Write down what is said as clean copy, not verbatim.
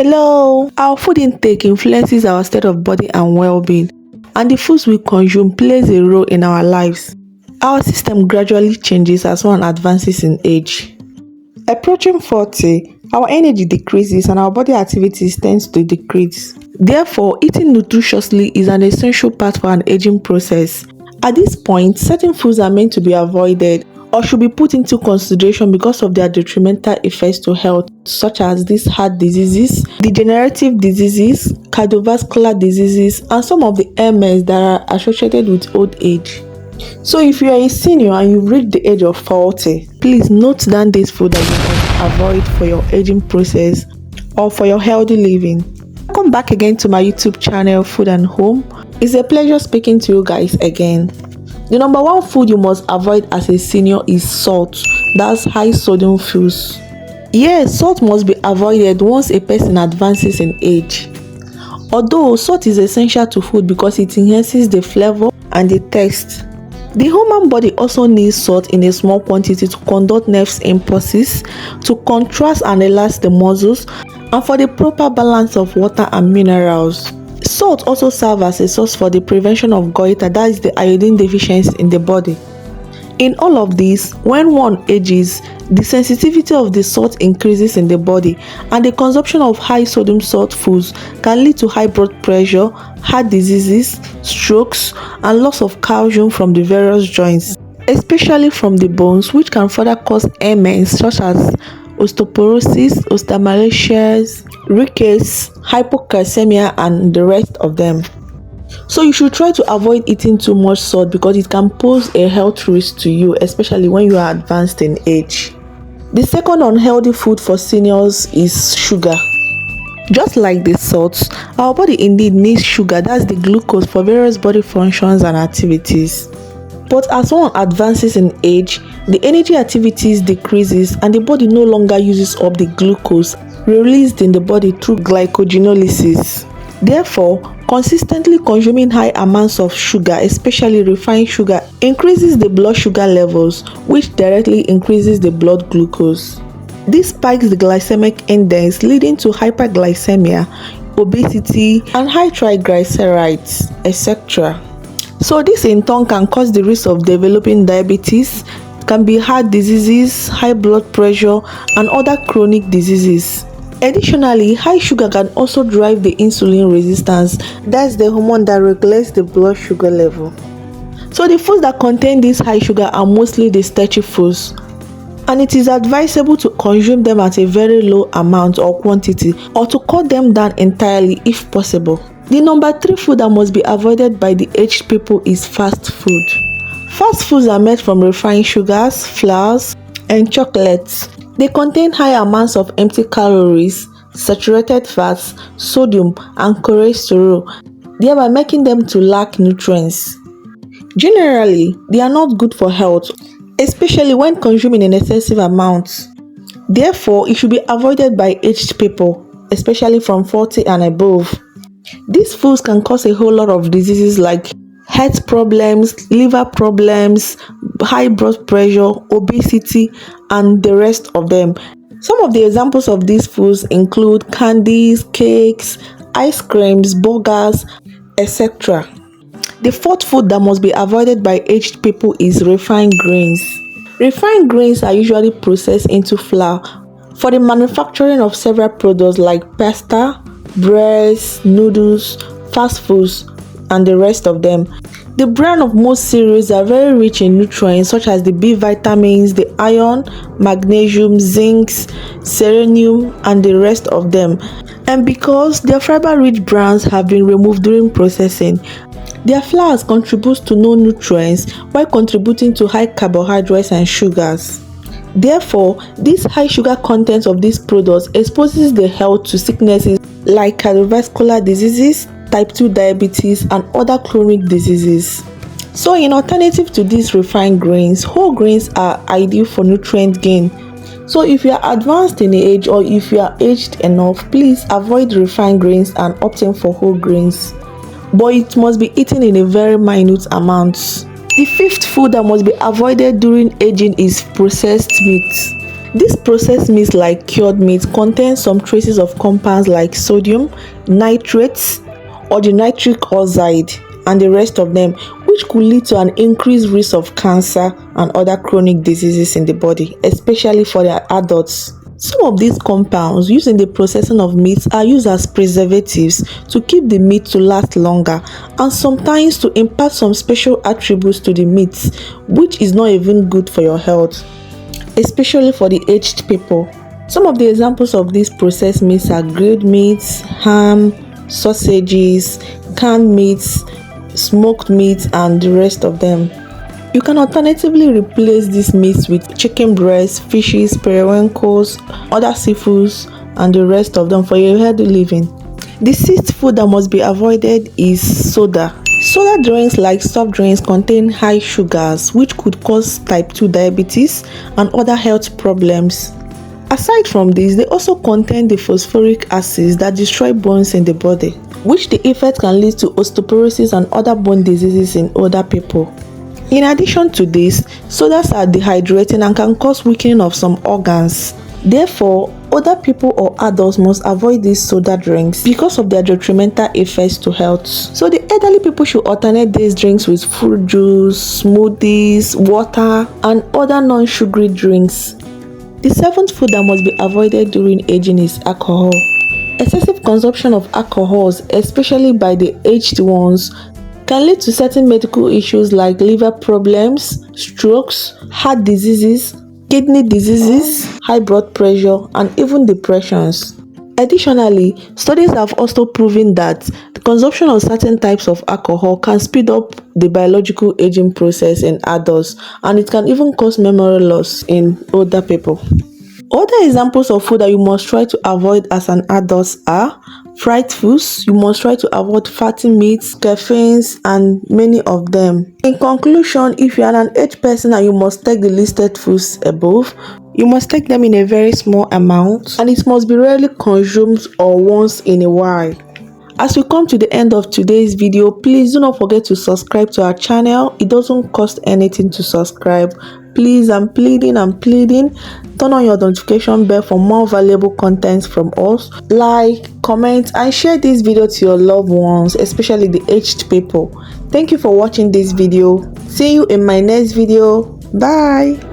Hello! Our food intake influences our state of body and well-being, and the foods we consume plays a role in our lives. Our system gradually changes as one advances in age. Approaching 40, our energy decreases and our body activities tends to decrease. Therefore, eating nutritiously is an essential part for an aging process. At this point, certain foods are meant to be avoided or should be put into consideration because of their detrimental effects to health, such as these heart diseases, degenerative diseases, cardiovascular diseases, and some of the ailments that are associated with old age. So if you are a senior and you've reached the age of 40, please note down this food that you must avoid for your aging process or for your healthy living. Welcome back again to my YouTube channel, Food and Home. It's a pleasure speaking to you guys again. The number one food you must avoid as a senior is salt. That's high sodium foods. Yes, salt must be avoided once a person advances in age. Although salt is essential to food because it enhances the flavor and the taste. The human body also needs salt in a small quantity to conduct nerve impulses, to contract and relax the muscles, and for the proper balance of water and minerals. Salt also serves as a source for the prevention of goiter, that is the iodine deficiency in the body. In all of this, when one ages, the sensitivity of the salt increases in the body, and the consumption of high sodium salt foods can lead to high blood pressure, heart diseases, strokes, and loss of calcium from the various joints, especially from the bones, which can further cause ailments such as osteoporosis, osteomalacia, rickets, hypocalcemia, and the rest of them. So you should try to avoid eating too much salt because it can pose a health risk to you, especially when you are advanced in age. The second unhealthy food for seniors is sugar. Just like the salt, our body indeed needs sugar, that's the glucose, for various body functions and activities. But as one advances in age, the energy activities decreases and the body no longer uses up the glucose released in the body through glycogenolysis. Therefore, consistently consuming high amounts of sugar, especially refined sugar, increases the blood sugar levels, which directly increases the blood glucose. This spikes the glycemic index, leading to hyperglycemia, obesity, and high triglycerides, etc. So this in turn can cause the risk of developing diabetes, can be heart diseases, high blood pressure, and other chronic diseases. Additionally, high sugar can also drive the insulin resistance, that's the hormone that regulates the blood sugar level. So the foods that contain this high sugar are mostly the starchy foods, and it is advisable to consume them at a very low amount or quantity, or to cut them down entirely if possible. The number 3 food that must be avoided by the aged people is fast food. Fast foods are made from refined sugars, flours, and chocolates. They contain high amounts of empty calories, saturated fats, sodium, and cholesterol, thereby making them to lack nutrients. Generally, they are not good for health, especially when consumed in excessive amounts. Therefore, it should be avoided by aged people, especially from 40 and above. These foods can cause a whole lot of diseases like heart problems, liver problems, high blood pressure, obesity, and the rest of them. Some of the examples of these foods include candies, cakes, ice creams, burgers, etc. The fourth food that must be avoided by aged people is refined grains. Refined grains are usually processed into flour for the manufacturing of several products like pasta, breads, noodles, fast foods, and the rest of them. The bran of most cereals are very rich in nutrients such as the B vitamins, the iron, magnesium, zinc, selenium, and the rest of them. And because their fiber-rich brans have been removed during processing, their flours contribute to no nutrients while contributing to high carbohydrates and sugars. Therefore, this high sugar content of these products exposes the health to sicknesses like cardiovascular diseases, type 2 diabetes, and other chronic diseases. So in alternative to these refined grains, whole grains are ideal for nutrient gain. So if you are advanced in age or if you are aged enough, please avoid refined grains and opt in for whole grains. But it must be eaten in a very minute amount. The fifth food that must be avoided during aging is processed meats. This processed meats like cured meat contain some traces of compounds like sodium, nitrates, or the nitric oxide, and the rest of them, which could lead to an increased risk of cancer and other chronic diseases in the body, especially for the adults. Some of these compounds used in the processing of meat are used as preservatives to keep the meat to last longer, and sometimes to impart some special attributes to the meat, which is not even good for your health, especially for the aged people. Some of the examples of these processed meats are grilled meats, ham, sausages, canned meats, smoked meats, and the rest of them. You can alternatively replace these meats with chicken breasts, fishes, periwinkles, other seafoods, and the rest of them for a healthy living. The sixth food that must be avoided is soda. Soda drinks like soft drinks contain high sugars, which could cause type 2 diabetes and other health problems. Aside from this, they also contain the phosphoric acids that destroy bones in the body, which the effect can lead to osteoporosis and other bone diseases in older people. In addition to this, sodas are dehydrating and can cause weakening of some organs. Therefore, older people or adults must avoid these soda drinks because of their detrimental effects to health. So the elderly people should alternate these drinks with fruit juice, smoothies, water, and other non-sugary drinks. The seventh food that must be avoided during aging is alcohol. Excessive consumption of alcohols, especially by the aged ones, can lead to certain medical issues like liver problems, strokes, heart diseases, kidney diseases, high blood pressure, and even depressions. Additionally, studies have also proven that the consumption of certain types of alcohol can speed up the biological aging process in adults, and it can even cause memory loss in older people. Other examples of food that you must try to avoid as an adult are fried foods. You must try to avoid fatty meats, caffeines, and many of them. In conclusion, if you are an aged person and you must take the listed foods above, you must take them in a very small amount, and it must be rarely consumed or once in a while. As we come to the end of today's video, please do not forget to subscribe to our channel. It doesn't cost anything to subscribe. Please, I'm pleading. Turn on your notification bell for more valuable content from us. Like, comment, and share this video to your loved ones, especially the aged people. Thank you for watching this video. See you in my next video. Bye.